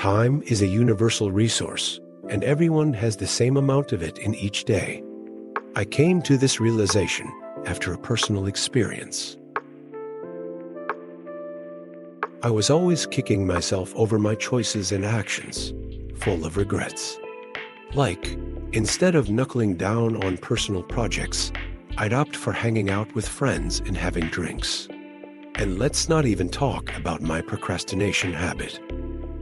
Time is a universal resource, and everyone has the same amount of it in each day. I came to this realization after a personal experience. I was always kicking myself over my choices and actions, full of regrets. Like, instead of knuckling down on personal projects, I'd opt for hanging out with friends and having drinks. And let's not even talk about my procrastination habit.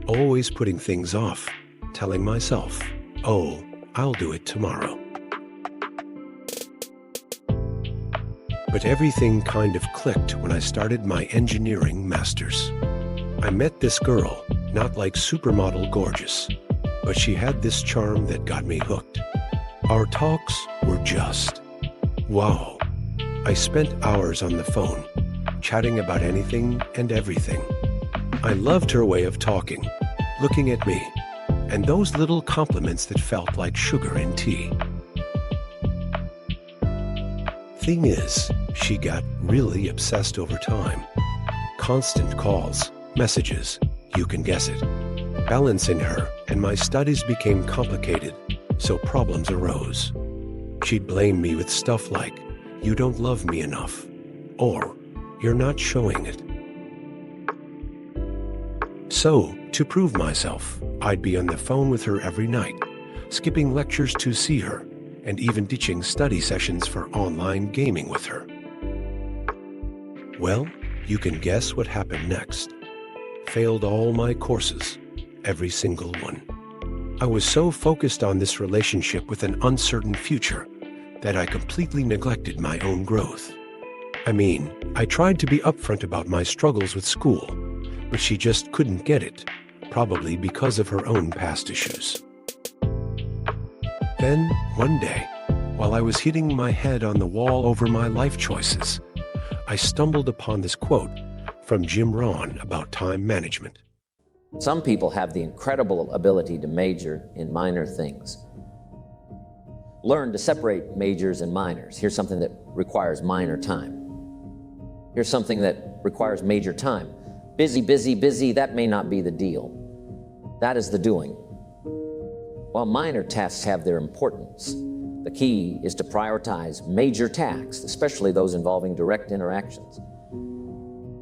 Always putting things off, telling myself, oh, I'll do it tomorrow. But everything kind of clicked when I started my engineering masters. I met this girl, not like supermodel gorgeous, but she had this charm that got me hooked. Our talks were just wow. I spent hours on the phone, chatting about anything and everything. I loved her way of talking, looking at me, and those little compliments that felt like sugar in tea. Thing is, she got really obsessed over time. Constant calls, messages, you can guess it. Balancing her and my studies became complicated, so problems arose. She'd blame me with stuff like, you don't love me enough, or you're not showing it. So, to prove myself, I'd be on the phone with her every night, skipping lectures to see her, and even ditching study sessions for online gaming with her. Well, you can guess what happened next. Failed all my courses, every single one. I was so focused on this relationship with an uncertain future that I completely neglected my own growth. I mean, I tried to be upfront about my struggles with school, but she just couldn't get it, probably because of her own past issues. Then, one day, while I was hitting my head on the wall over my life choices, I stumbled upon this quote from Jim Rohn about time management. Some people have the incredible ability to major in minor things. Learn to separate majors and minors. Here's something that requires minor time. Here's something that requires major time. Busy, busy, busy, that may not be the deal. That is the doing. While minor tasks have their importance, the key is to prioritize major tasks, especially those involving direct interactions.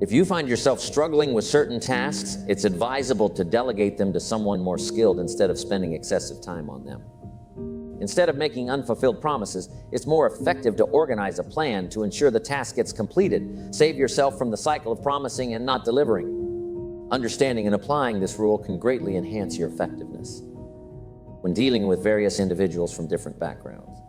If you find yourself struggling with certain tasks, it's advisable to delegate them to someone more skilled instead of spending excessive time on them. Instead of making unfulfilled promises, it's more effective to organize a plan to ensure the task gets completed. Save yourself from the cycle of promising and not delivering. Understanding and applying this rule can greatly enhance your effectiveness when dealing with various individuals from different backgrounds.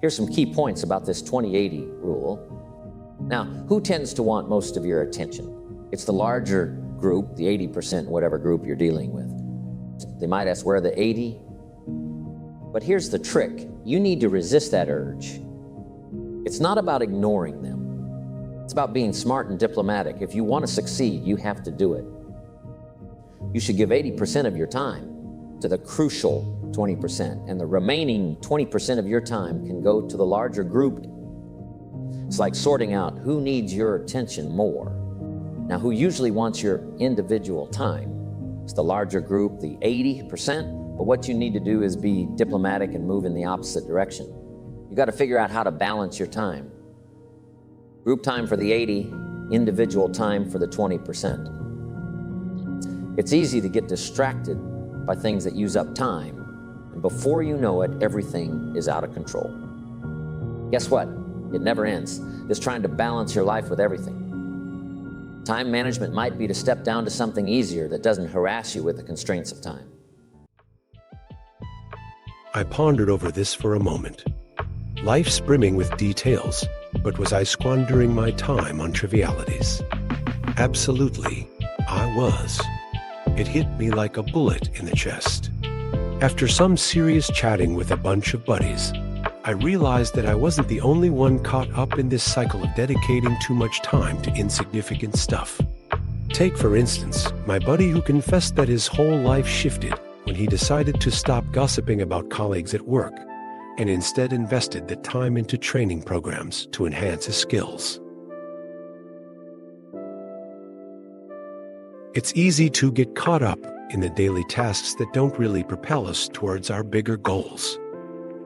Here's some key points about this 20-80 rule. Now, who tends to want most of your attention? It's the larger group, the 80%, whatever group you're dealing with. They might ask, where are the 80? But here's the trick. You need to resist that urge. It's not about ignoring them. It's about being smart and diplomatic. If you want to succeed, you have to do it. You should give 80% of your time to the crucial 20%, and the remaining 20% of your time can go to the larger group. It's like sorting out who needs your attention more. Now, who usually wants your individual time? It's the larger group, the 80%, but what you need to do is be diplomatic and move in the opposite direction. You got to figure out how to balance your time. Group time for the 80, individual time for the 20%. It's easy to get distracted by things that use up time, and before you know it, everything is out of control. Guess what? It never ends. Just trying to balance your life with everything. Time management might be to step down to something easier that doesn't harass you with the constraints of time. I pondered over this for a moment. Life's brimming with details, but was I squandering my time on trivialities? Absolutely, I was. It hit me like a bullet in the chest. After some serious chatting with a bunch of buddies, I realized that I wasn't the only one caught up in this cycle of dedicating too much time to insignificant stuff. Take, for instance, my buddy who confessed that his whole life shifted when he decided to stop gossiping about colleagues at work and instead invested the time into training programs to enhance his skills. It's easy to get caught up in the daily tasks that don't really propel us towards our bigger goals.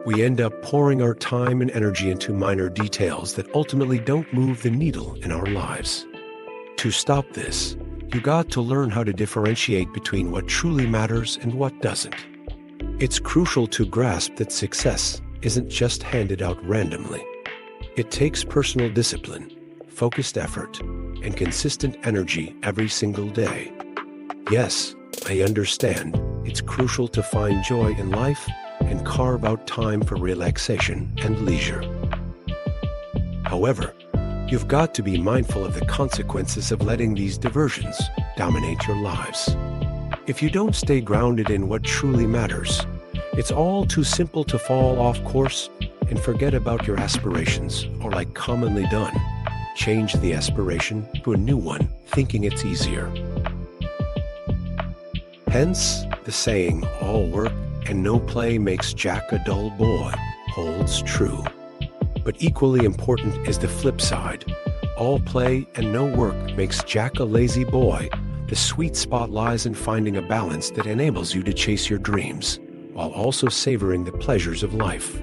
We end up pouring our time and energy into minor details that ultimately don't move the needle in our lives. To stop this, you got to learn how to differentiate between what truly matters and what doesn't. It's crucial to grasp that success isn't just handed out randomly. It takes personal discipline, focused effort, and consistent energy every single day. Yes, I understand it's crucial to find joy in life and carve out time for relaxation and leisure. However, you've got to be mindful of the consequences of letting these diversions dominate your lives. If you don't stay grounded in what truly matters, it's all too simple to fall off course and forget about your aspirations, or like commonly done, change the aspiration to a new one, thinking it's easier. Hence, the saying, all work and no play makes Jack a dull boy, holds true. But equally important is the flip side. All play and no work makes Jack a lazy boy. The sweet spot lies in finding a balance that enables you to chase your dreams, while also savoring the pleasures of life.